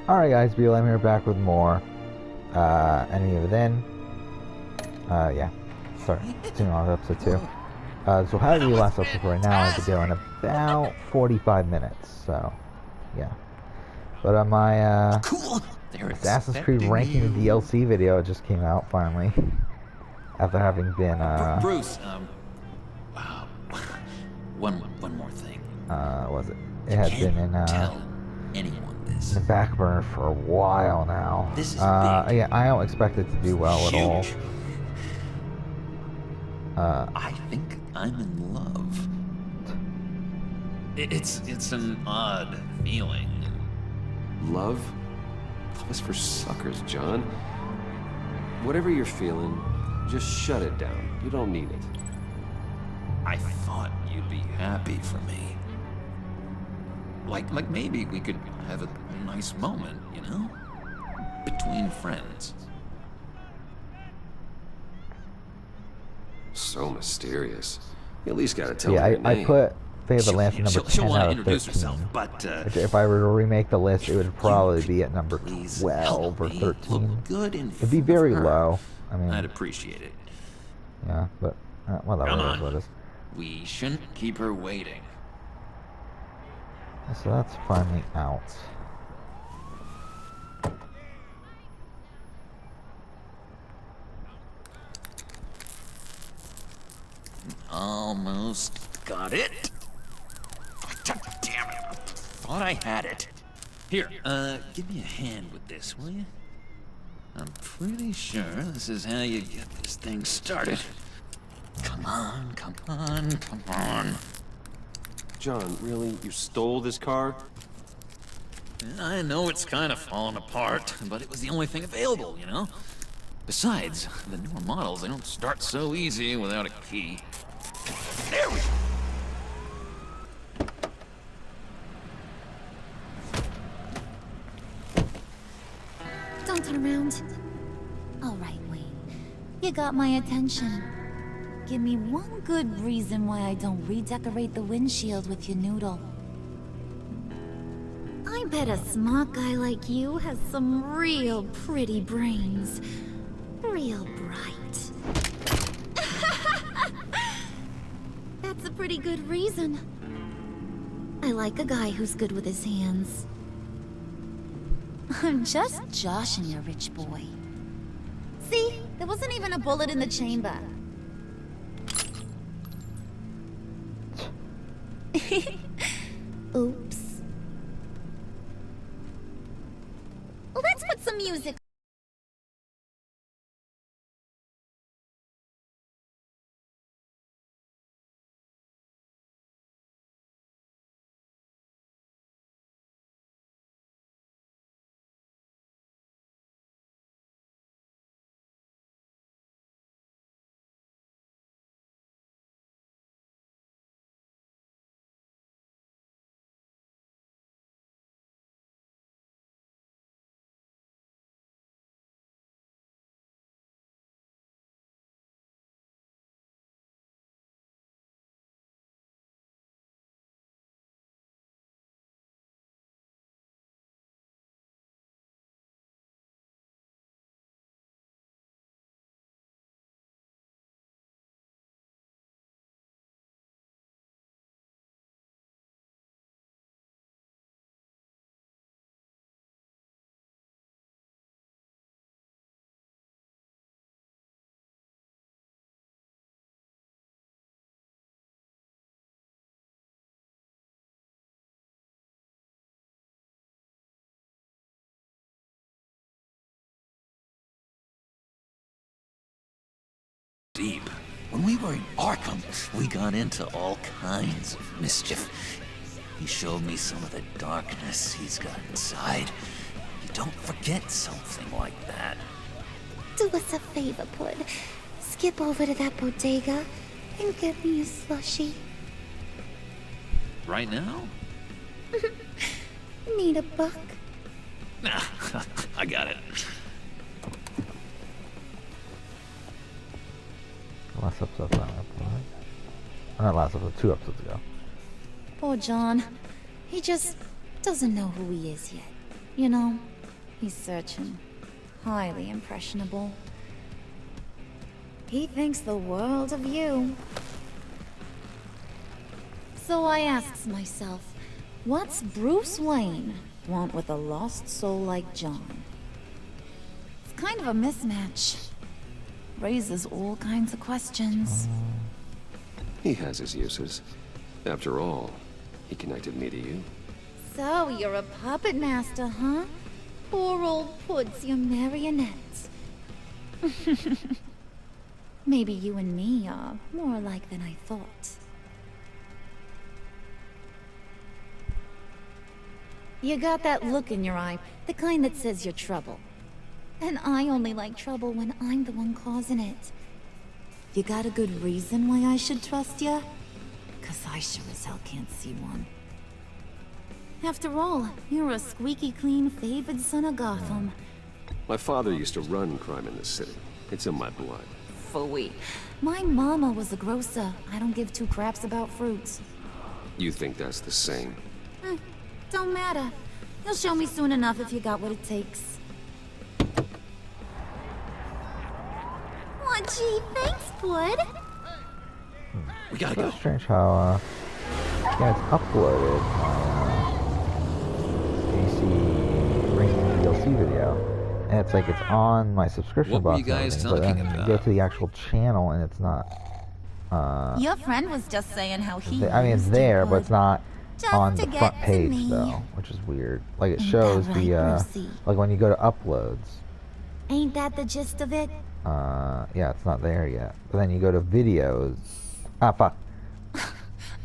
Alright guys, BLM here, back with more Enemy Within. Yeah, sorry, continuing on with episode 2. So how do you last episode right now? I've been doing about 45 minutes, so yeah. But my Assassin's Creed ranking DLC video just came out finally, after having been Bruce, one more thing. Was it? It had been in Tell anyone this. the back burner for a while now. This is big. Yeah, I don't expect it to do well at all. I think I'm in love. It's an odd feeling. Love? Love is for suckers, John. Whatever you're feeling, just shut it down. You don't need it. I thought you'd be happy for me. Like maybe we could have a nice moment, you know? Between friends. So mysterious. You at least gotta tell Yeah, me your I name. put Favorite Lance number 10 she'll want out to of introduce 13. herself, but If I were to remake the list, it would probably be at number please 12 or help me 13. look good in It'd be front of very her. low. I mean, I'd appreciate it. yeah, but whatever, Come it is on. what it is. We shouldn't keep her waiting. So that's finally out. Almost got it. God damn it. Thought I had it. Here, give me a hand with this, will you? I'm pretty sure this is how you get this thing started. Come on, come on, come on. John, really? You stole this car? I know it's kind of falling apart, but it was the only thing available, you know? Besides, the newer models, they don't start so easy without a key. There we go. Don't turn around. All right, Wayne. You got my attention. Give me one good reason why I don't redecorate the windshield with your noodle. I bet a smart guy like you has some real pretty brains. Real bright. That's a pretty good reason. I like a guy who's good with his hands. I'm just joshing you, rich boy. See? There wasn't even a bullet in the chamber. Oops. Let's put some music. Deep. When we were in Arkham, we got into all kinds of mischief. He showed me some of the darkness he's got inside. You don't forget something like that. Do us a favor, Pud. Skip over to that bodega and get me a slushie. Right now? Need a buck? Nah, I got it. Last episode, not last episode, 2 episodes ago. Poor John. He just doesn't know who he is yet. You know, He's searching. Highly impressionable. He thinks the world of you. So I asks myself, what's Bruce Wayne want with a lost soul like John? It's kind of a mismatch. Raises all kinds of questions. He has his uses. After all, he connected me to you. So you're a puppet master, huh? Poor old Puds, your marionette. Maybe you and me are more alike than I thought. You got that look in your eye, the kind that says you're trouble. And I only like trouble when I'm the one causing it. You got a good reason why I should trust you? 'Cause I sure as hell can't see one. After all, you're a squeaky clean favored son of Gotham. My father used to run crime in this city. It's in my blood. Phooey. My mama was a grocer. I don't give two craps about fruits. You think that's the same? Don't matter. You'll show me soon enough if you got what it takes. Aw, gee, thanks, Bud. We gotta So go. strange how, yeah, it's uploaded my DC Ring DLC video. And it's like it's on my subscription What were box you guys and everything, but then talking you go about? to the actual channel and it's not, Your friend was just saying how he I mean, it's used there, to but it's not Just on to the get front to page, me. though, which is weird. Like, it Ain't shows that the, right, Brucey? like, when you go to uploads, Ain't that the gist of it? yeah, it's not there yet. But then you go to videos, fuck.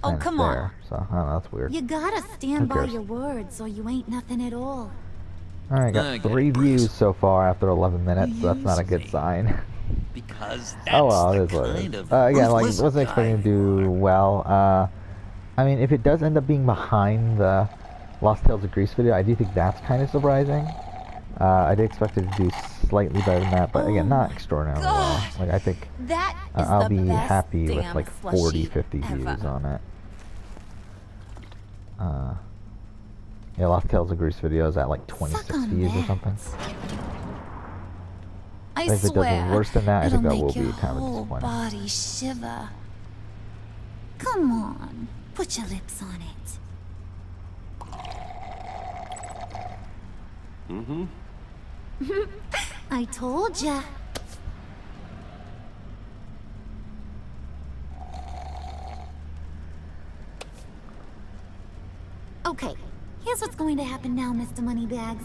Oh, and it's come on. there. So, I don't know, that's weird. You gotta stand by cares? your words or you ain't nothing at all. Alright, got I get 3 it, Bruce. views so far after 11 minutes, so that's not a good Use me. sign. Because that's Oh well, it the is what it kind is. of Again, like, ruthless wasn't expecting to do well. I mean, if it does end up being behind the Lost Tales of Greece video, I do think that's kind of surprising. I did expect it to do slightly better than that, but again, Oh not my extraordinarily well. gosh. Like, I think That is I'll the be best happy with damn like 40, slushy 50 views ever. on it. Yeah, Lost Tales of Greece video is at like 26 Suck on views or that. something. I If it swear, does worse than that, I it'll think that make will your be kind of whole disappointing. body shiver. Come on, put your lips on it. Mm-hmm. I told ya. Okay, here's what's going to happen now, Mr. Moneybags.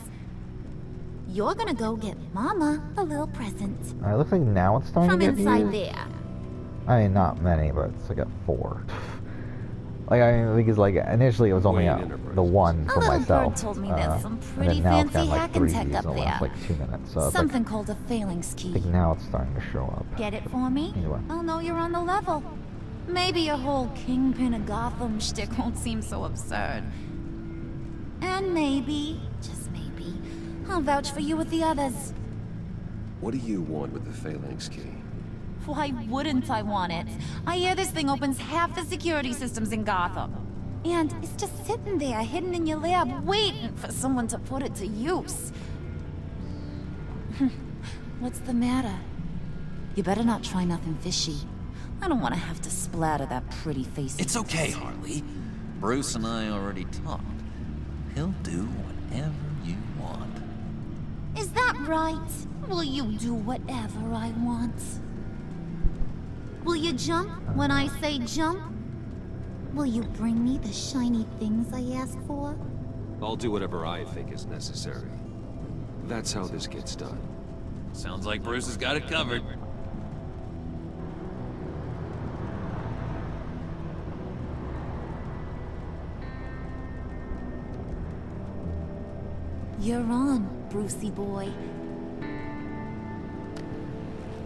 You're gonna go get Mama a little present It looks like now it's starting from to get inside views. there. I mean, not many, but it's like at 4. Like, I mean, because like initially it was only Wayne the Enterprises. one A for little myself. bird told me there's some and pretty then now it's fancy got like hacking 3 tech views up in the last there. like 2 minutes. So Something called a phalanx I key. think now it's starting to show up. Get it for me? Anyway. I'll know you're on the level. Maybe your whole Kingpin of Gotham shtick won't seem so absurd. And maybe, just maybe, I'll vouch for you with the others. What do you want with the Phalanx key? Why wouldn't I want it? I hear this thing opens half the security systems in Gotham. And it's just sitting there, hidden in your lab, waiting for someone to put it to use. What's the matter? You better not try nothing fishy. I don't want to have to splatter that pretty face. It's okay, Harley. Bruce and I already talked. He'll do whatever you want. Is that right? Will you do whatever I want? Will you jump when I say jump? Will you bring me the shiny things I asked for? I'll do whatever I think is necessary. That's how this gets done. Sounds like Bruce has got it covered. You're on, Brucey boy.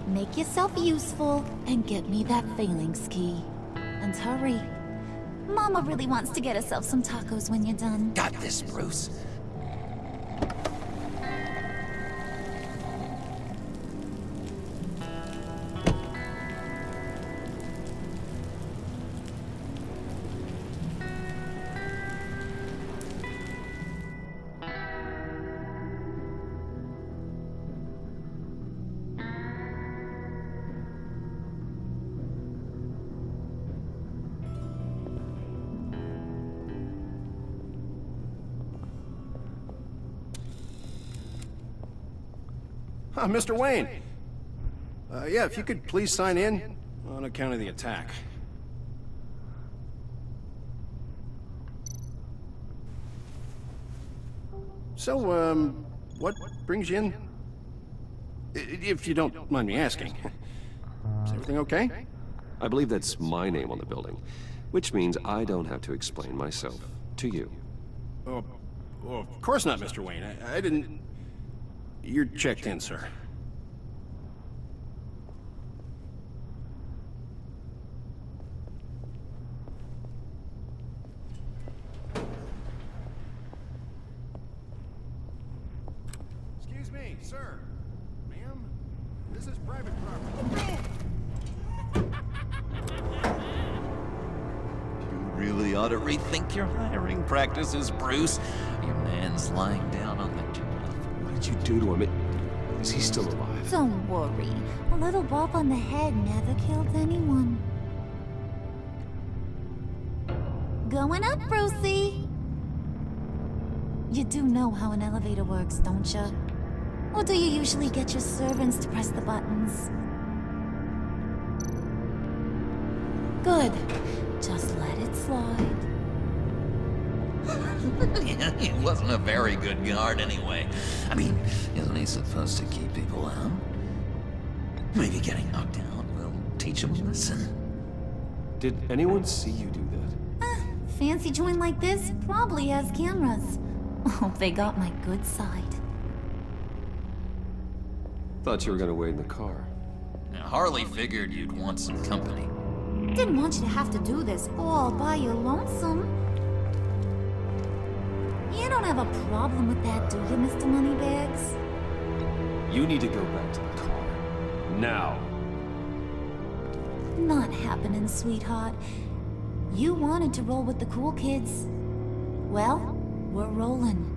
Make yourself useful and get me that phalanx key. And hurry. Mama really wants to get herself some tacos when you're done. Got this, Bruce. Mr. Wayne. Yeah, if you could please sign in on account of the attack. So, what brings you in? If you don't mind me asking. Is everything okay? I believe that's my name on the building, which means I don't have to explain myself to you. Oh, of course not, Mr. Wayne. I didn't... You're checked in, sir. Excuse me, sir. Ma'am, this is private property. You really ought to rethink your hiring practices, Bruce. Your man's lying down on the job. What did you do to him? Is he still alive? Don't worry. A little bump on the head never killed anyone. Going up, Brucey! You do know how an elevator works, don't you? Or do you usually get your servants to press the buttons? Good. Just let it slide. Yeah, he wasn't a very good guard anyway. I mean, isn't he supposed to keep people out? Maybe getting knocked out will teach him a lesson. Did anyone see you do that? Fancy joint like this probably has cameras. Hope they got my good side. Thought you were gonna wait in the car. Now, Harley figured you'd want some company. Didn't want you to have to do this all by your lonesome. You don't have a problem with that, do you, Mr. Moneybags? You need to go back to the car. Now. Not happening, sweetheart. You wanted to roll with the cool kids. Well, we're rolling.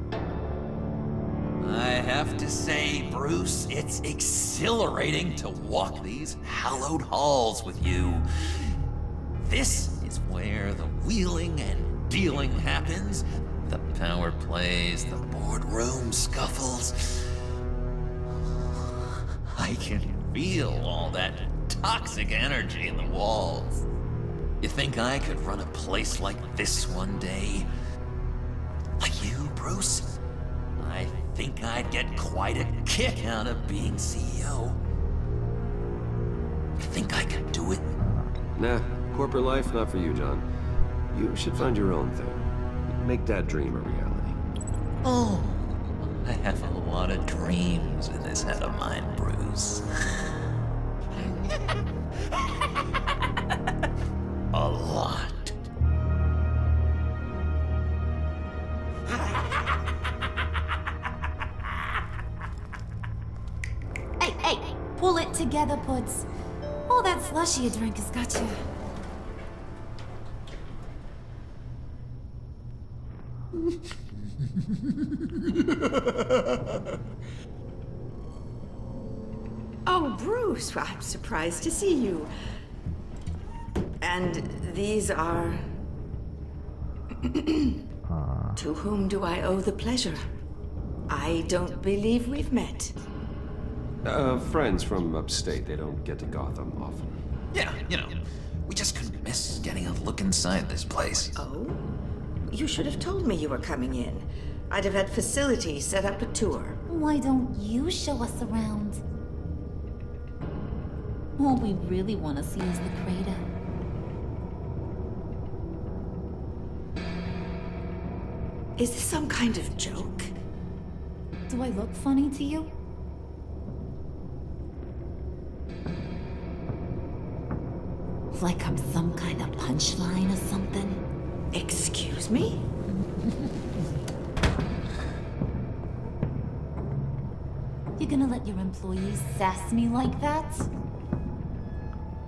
I have to say, Bruce, it's exhilarating to walk these hallowed halls with you. This is where the wheeling and dealing happens. The power plays, the boardroom scuffles. I can feel all that toxic energy in the walls. You think I could run a place like this one day? Like you, Bruce? I think I'd get quite a kick out of being CEO. You think I could do it? Nah, corporate life, not for you, John. You should find your own thing. Make that dream a reality. Oh, I have a lot of dreams in this head of mine, Bruce. A lot. Hey, pull it together, Puds. All that slushy you drink has got you. Oh, Bruce, I'm surprised to see you. And these are... To whom do I owe the pleasure? I don't believe we've met. Friends from upstate. They don't get to Gotham often. Yeah, you know, we just couldn't miss getting a look inside this place. Oh? You should have told me you were coming in. I'd have had facilities set up a tour. Why don't you show us around? All we really want to see is the crater. Is this some kind of joke? Do I look funny to you? Like I'm some kind of punchline or something? Excuse me? You gonna let your employees sass me like that?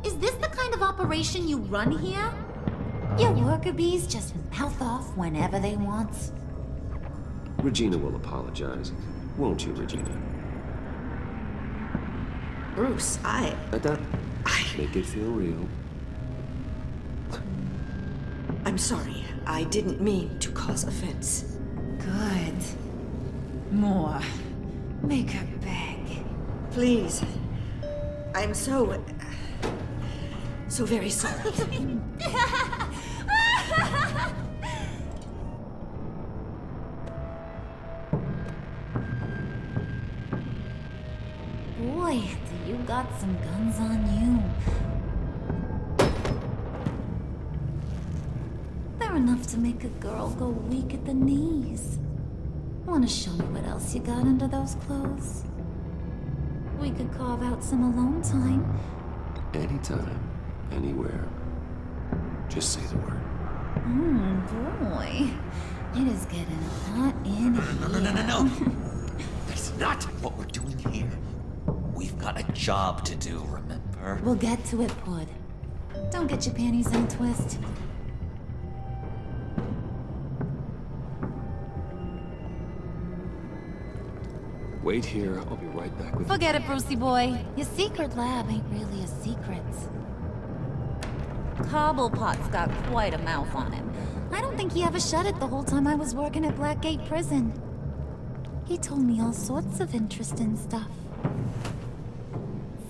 Is this the kind of operation you run here? Your worker bees just mouth off whenever they want. Regina will apologize. Won't you, Regina? Bruce, Make it feel real. I'm sorry. I didn't mean to cause offense. Good. More. Make her beg. Please. I'm so very sorry. Boy, do you got some guns on you. They're enough to make a girl go weak at the knees. Wanna show me what else you got under those clothes? We could carve out some alone time. Anytime, anywhere. Just say the word. Boy. It is getting hot in here. No. That's not what we're doing here. We've got a job to do, remember? We'll get to it, Pud. Don't get your panties in a twist. Wait here, I'll be right back with Forget it, Brucey boy. Your secret lab ain't really a secret. Cobblepot's got quite a mouth on him. I don't think he ever shut it the whole time I was working at Blackgate Prison. He told me all sorts of interesting stuff.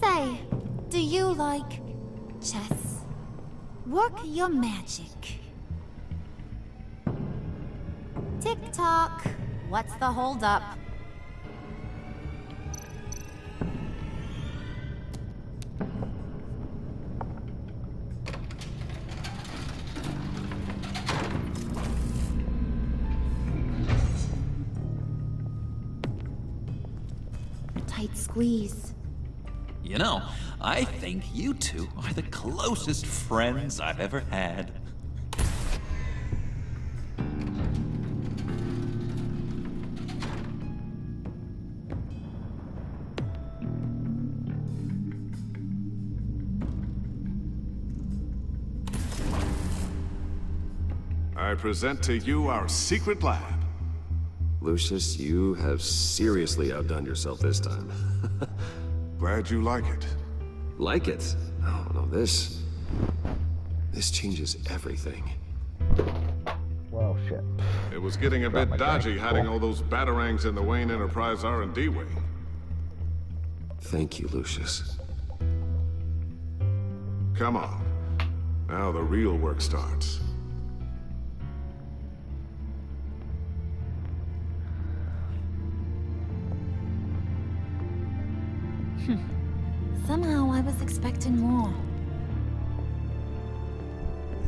Say, do you like chess? Work your magic. Tick-tock. What's the holdup? Tight squeeze. You know, I think you two are the closest friends I've ever had. I present to you our secret lab. Lucius, you have seriously outdone yourself this time. Glad you like it. Like it? No, this changes everything. Well, shit. It was getting a Drop bit my dodgy drink. hiding all those batarangs in the Wayne Enterprise R&D wing. Thank you, Lucius. Come on. Now the real work starts. Somehow I was expecting more.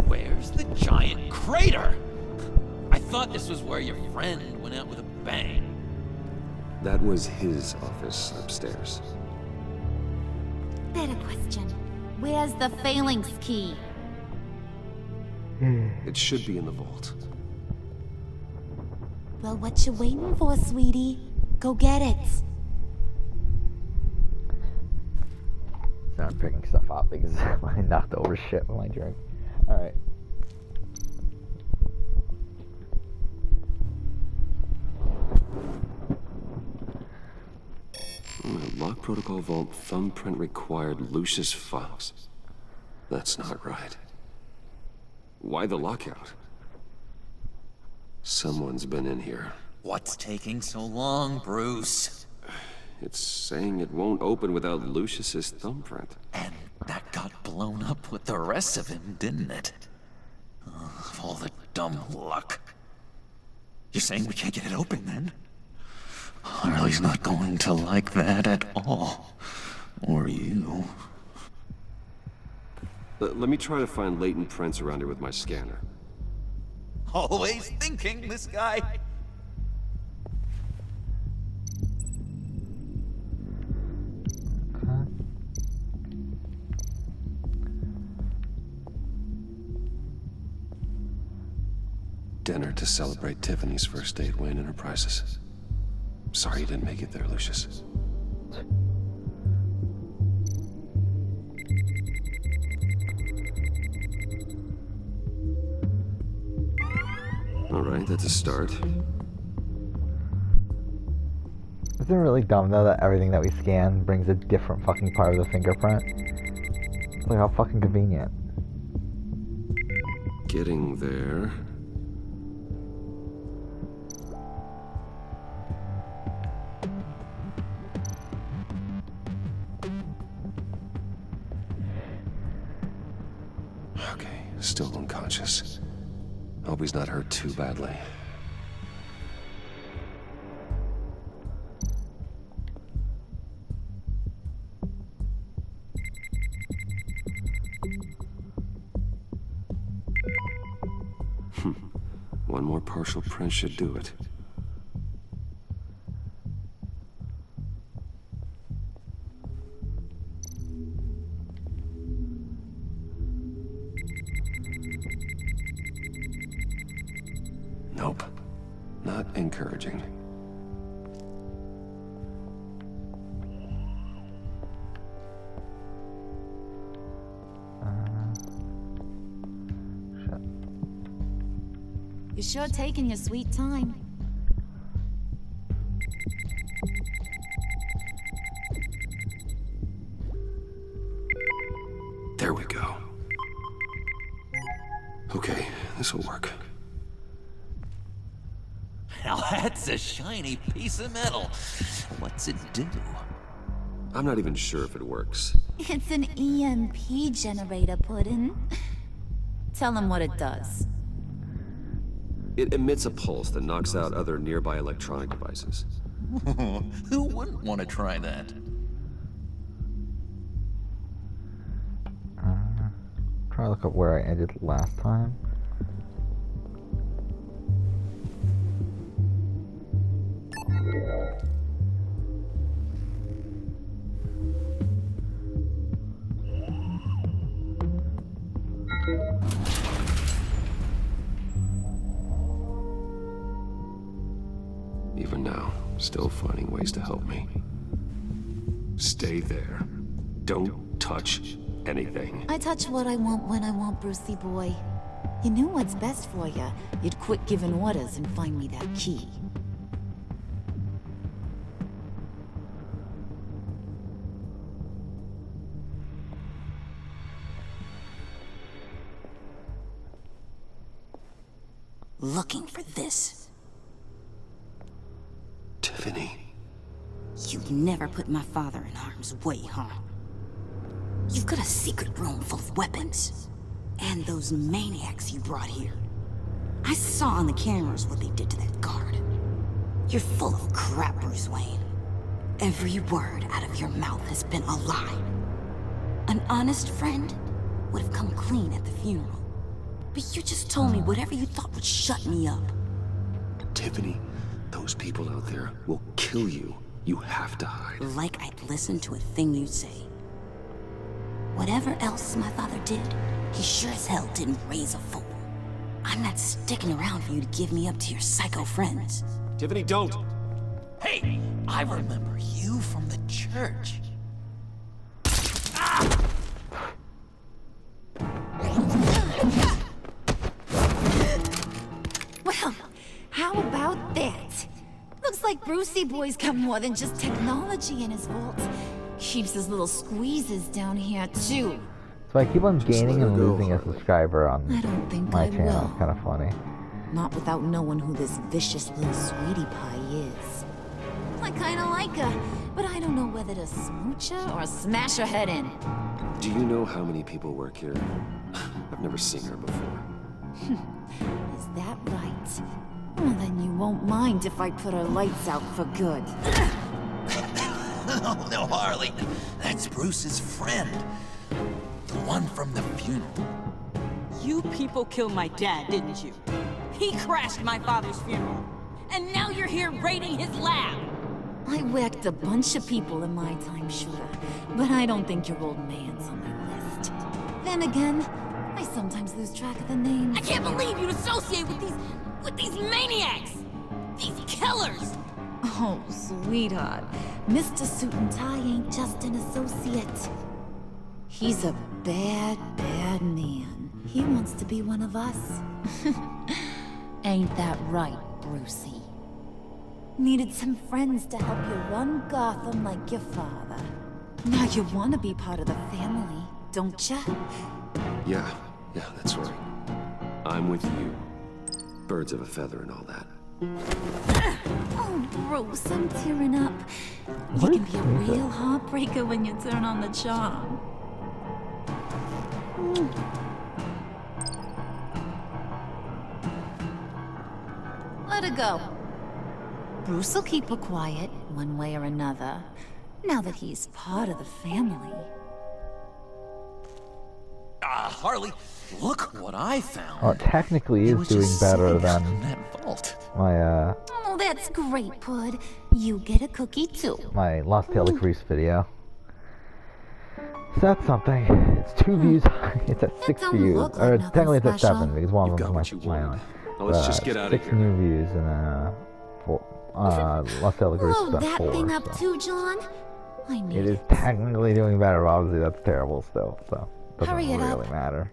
Where's the giant crater? I thought this was where your friend went out with a bang. That was his office upstairs. Better question. Where's the phalanx key? It should be in the vault. Well, what you waiting for, sweetie? Go get it. I'm picking stuff up because I knocked over shit with my drink. Alright. Lock protocol vault thumbprint required Lucius Fox. That's not right. Why the lockout? Someone's been in here. What's taking so long, Bruce? It's saying it won't open without Lucius's thumbprint. And that got blown up with the rest of him, didn't it? Of all the dumb luck. You're saying we can't get it open, then? Harley's not going to like that at all. Or you. Let me try to find latent prints around here with my scanner. Always thinking, this guy. Dinner to celebrate Tiffany's first day at Wayne Enterprises. Sorry you didn't make it there, Lucius. All right, that's a start. Isn't it really dumb though that everything that we scan brings a different fucking part of the fingerprint? Like how fucking convenient. Getting there. Okay, still unconscious. Hope he's not hurt too badly. One more partial print should do it. Nope. Not encouraging. Shit. You're sure taking your sweet time. There we go. Okay, this will work. Now that's a shiny piece of metal. What's it do? I'm not even sure if it works. It's an EMP generator, Puddin'. Tell him what it does. It emits a pulse that knocks out other nearby electronic devices. Who wouldn't want to try that? Try to look up where I ended last time. Even now, still finding ways to help me. Stay there. Don't touch anything. I touch what I want when I want, Brucey boy. You knew what's best for you. You'd quit giving orders and find me that key. Looking for this. Tiffany. You never put my father in harm's way, huh? You've got a secret room full of weapons. And those maniacs you brought here. I saw on the cameras what they did to that guard. You're full of crap, Bruce Wayne. Every word out of your mouth has been a lie. An honest friend would have come clean at the funeral. But you just told me whatever you thought would shut me up. Tiffany, those people out there will kill you. You have to hide. Like I'd listen to a thing you say. Whatever else my father did, he sure as hell didn't raise a fool. I'm not sticking around for you to give me up to your psycho friends. Tiffany, don't! Hey, I remember you from the church. Well, how about that? Looks like Brucey boy's got more than just technology in his vault. Keeps his little squeezes down here, too. So I keep on gaining let her and go, losing a Harley. subscriber on I don't think my I channel. will. It's kind of funny. Not without knowing who this vicious little sweetie pie is. I kinda like her, but I don't know whether to smooch her or smash her head in it. Do you know how many people work here? I've never seen her before. Is that right? Well, then you won't mind if I put her lights out for good. Oh, no, Harley. That's Bruce's friend. The one from the funeral. You people killed my dad, didn't you? He crashed my father's funeral. And now you're here raiding his lab. I whacked a bunch of people in my time, sure. But I don't think your old man's on my list. Then again, I sometimes lose track of the names. I can't believe you'd associate with these maniacs! These killers! Oh, sweetheart. Mr. Suit and Tie ain't just an associate. He's a bad, bad man. He wants to be one of us. Ain't that right, Brucey? Needed some friends to help you run Gotham like your father. Now you want to be part of the family, don't ya? Yeah, that's right. I'm with you. Birds of a feather and all that. Oh, Bruce, I'm tearing up. You can be a real heartbreaker when you turn on the charm. gotta go. Bruce will keep her quiet, one way or another, now that he's part of the family. Harley, look what I found. Oh, it technically It is was doing just better sitting than in that vault. my Oh, that's great, Pud. You get a cookie too. my Lost Tale of Grease video. So that's something. It's 2 views. It's at 6 don't views. look like Or nothing technically it's at special. 7 because one You of got them what is you my wanted. own. Now let's just get out of 6 here. new views and Lost Tale of Grease Blow is at that 4. thing up So. too, John. I need It is technically doing better, but obviously that's terrible still, so it doesn't Hurry it up. really matter.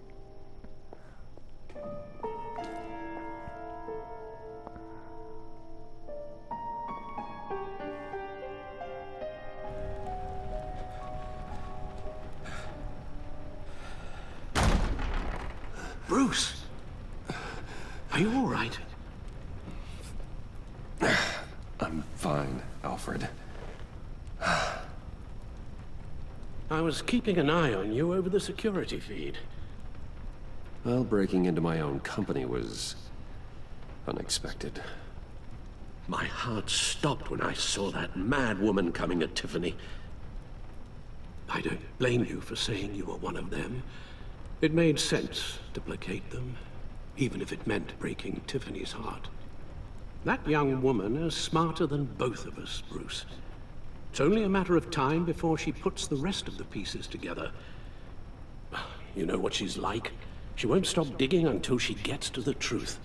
Bruce! Are you all right? I'm fine, Alfred. I was keeping an eye on you over the security feed. Well, breaking into my own company was unexpected. My heart stopped when I saw that mad woman coming at Tiffany. I don't blame you for saying you were one of them. It made sense to placate them, even if it meant breaking Tiffany's heart. That young woman is smarter than both of us, Bruce. It's only a matter of time before she puts the rest of the pieces together. You know what she's like. She won't stop digging until she gets to the truth.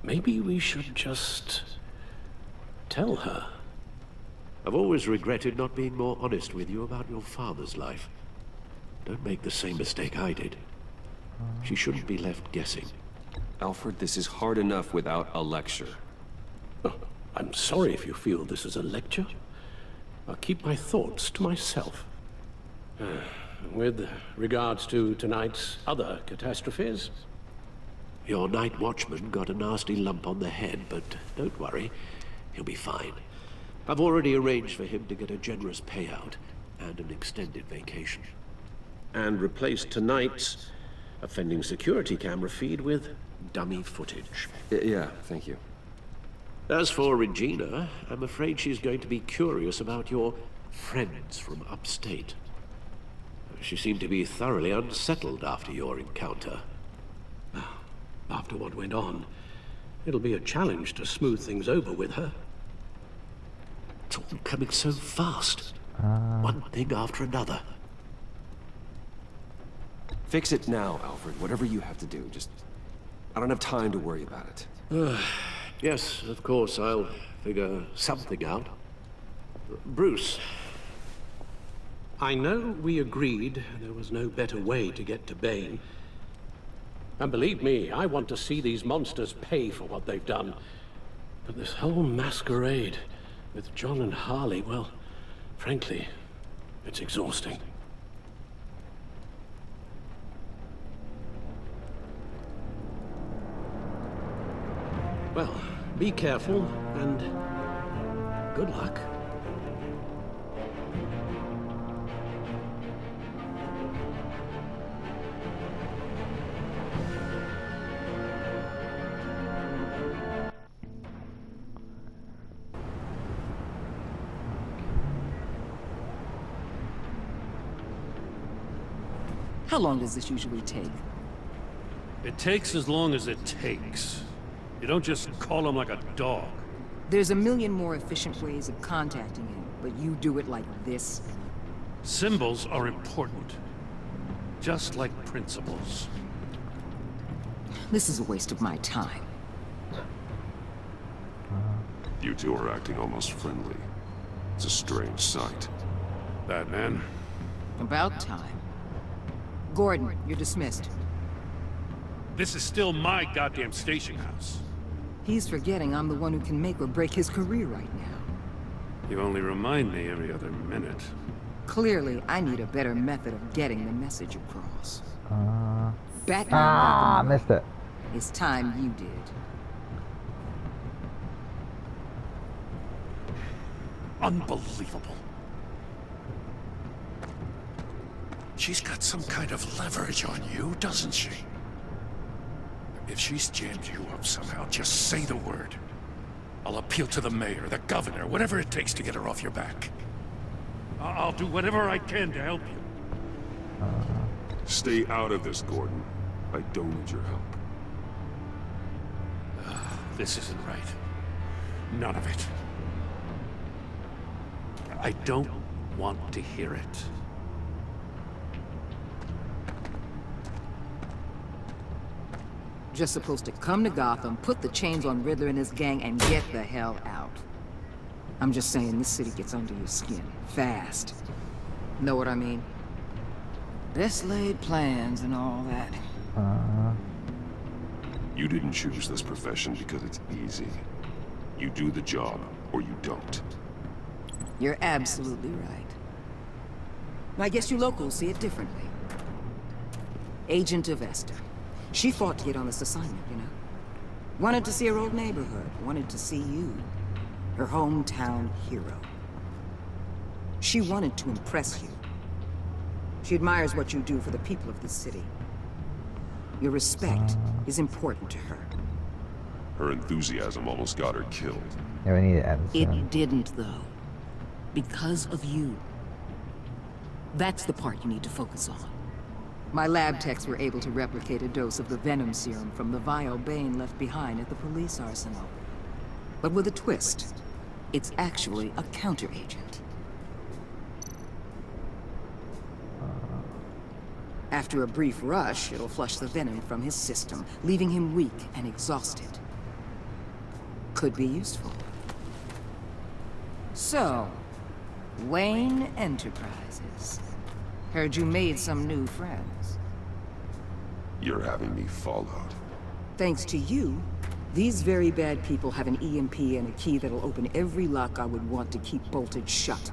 Maybe we should just tell her. I've always regretted not being more honest with you about your father's life. Don't make the same mistake I did. She shouldn't be left guessing. Alfred, this is hard enough without a lecture. Oh, I'm sorry if you feel this is a lecture. I'll keep my thoughts to myself. With regards to tonight's other catastrophes, Your night watchman got a nasty lump on the head, but don't worry, he'll be fine. I've already arranged for him to get a generous payout and an extended vacation. and replaced tonight's offending security camera feed with dummy footage. Yeah, thank you. As for Regina, I'm afraid she's going to be curious about your friends from upstate. She seemed to be thoroughly unsettled after your encounter. After what went on, it'll be a challenge to smooth things over with her. It's all coming so fast. One thing after another. Fix it now, Alfred. Whatever you have to do. Just... I don't have time to worry about it. Yes, of course, I'll figure something out. Bruce, I know we agreed there was no better way to get to Bane. And believe me, I want to see these monsters pay for what they've done. But this whole masquerade with John and Harley, well, frankly, it's exhausting. Well, be careful, and good luck. How long does this usually take? It takes as long as it takes. You don't just call him like a dog. There's a million more efficient ways of contacting him, but you do it like this? Symbols are important. Just like principles. This is a waste of my time. You two are acting almost friendly. It's a strange sight. Batman? About time. Gordon, you're dismissed. This is still my goddamn station house. He's forgetting I'm the one who can make or break his career right now. You only remind me every other minute. Clearly, I need a better method of getting the message across. Batman. Missed it. It's time you did. Unbelievable. She's got some kind of leverage on you, doesn't she? If she's jammed you up somehow, just say the word. I'll appeal to the mayor, the governor, whatever it takes to get her off your back. I'll do whatever I can to help you. Stay out of this, Gordon. I don't need your help. This isn't right. None of it. I don't want to hear it. Just supposed to come to Gotham, put the chains on Riddler and his gang, and get the hell out. I'm just saying, this city gets under your skin. Fast. Know what I mean? Best laid plans and all that. You didn't choose this profession because it's easy. You do the job, or you don't. You're absolutely right. I guess you locals see it differently. Agent of Esther. She fought to get on this assignment, you know? Wanted to see her old neighborhood. Wanted to see you. Her hometown hero. She wanted to impress you. She admires what you do for the people of this city. Your respect is important to her. Her enthusiasm almost got her killed. Yeah, we need to end this. It didn't, though. Because of you. That's the part you need to focus on. My lab techs were able to replicate a dose of the venom serum from the vial Bane left behind at the police arsenal. But with a twist. It's actually a counter-agent. After a brief rush, it'll flush the venom from his system, leaving him weak and exhausted. Could be useful. So, Wayne Enterprises. Heard you made some new friends. You're having me followed. Thanks to you, these very bad people have an EMP and a key that'll open every lock I would want to keep bolted shut.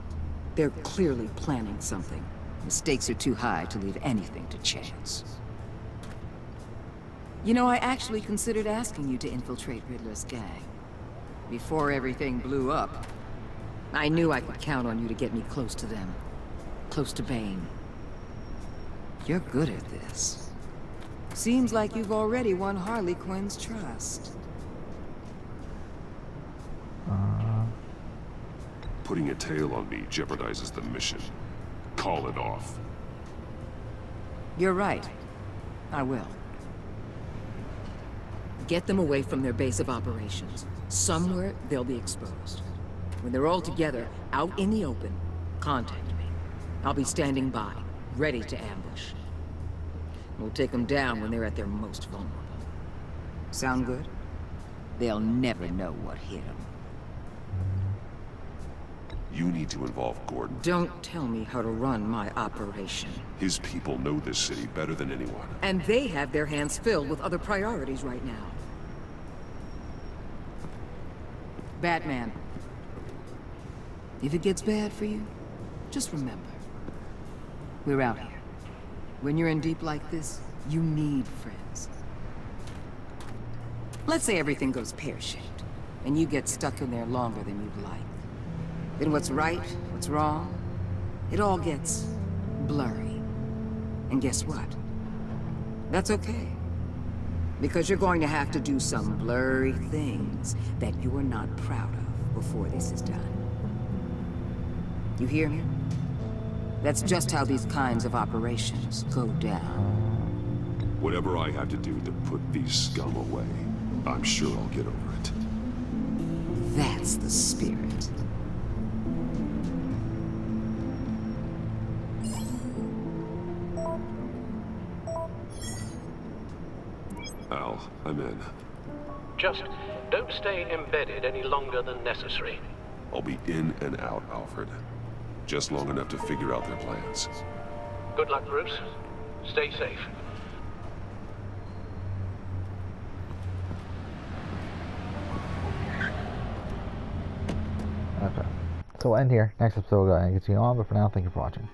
They're clearly planning something. The stakes are too high to leave anything to chance. You know, I actually considered asking you to infiltrate Riddler's gang. Before everything blew up. I knew I could count on you to get me close to them. Close to Bane. You're good at this. Seems like you've already won Harley Quinn's trust. Putting a tail on me jeopardizes the mission. Call it off. You're right. I will. Get them away from their base of operations. Somewhere they'll be exposed. When they're all together, out in the open, contact me. I'll be standing by, ready to ambush. We'll take them down when they're at their most vulnerable. Sound good? They'll never know what hit them. You need to involve Gordon. Don't tell me how to run my operation. His people know this city better than anyone. And they have their hands filled with other priorities right now. Batman. If it gets bad for you, just remember. We're out here. When you're in deep like this, you need friends. Let's say everything goes pear-shaped, and you get stuck in there longer than you'd like. Then what's right, what's wrong, it all gets blurry. And guess what? That's okay. Because you're going to have to do some blurry things that you are not proud of before this is done. You hear me? That's just how these kinds of operations go down. Whatever I have to do to put these scum away, I'm sure I'll get over it. That's the spirit. Al, I'm in. Just don't stay embedded any longer than necessary. I'll be in and out, Alfred. Just long enough to figure out their plans. Good luck, Bruce. Stay safe. Okay. So we'll end here. Next episode, we'll continue on, but for now, thank you for watching.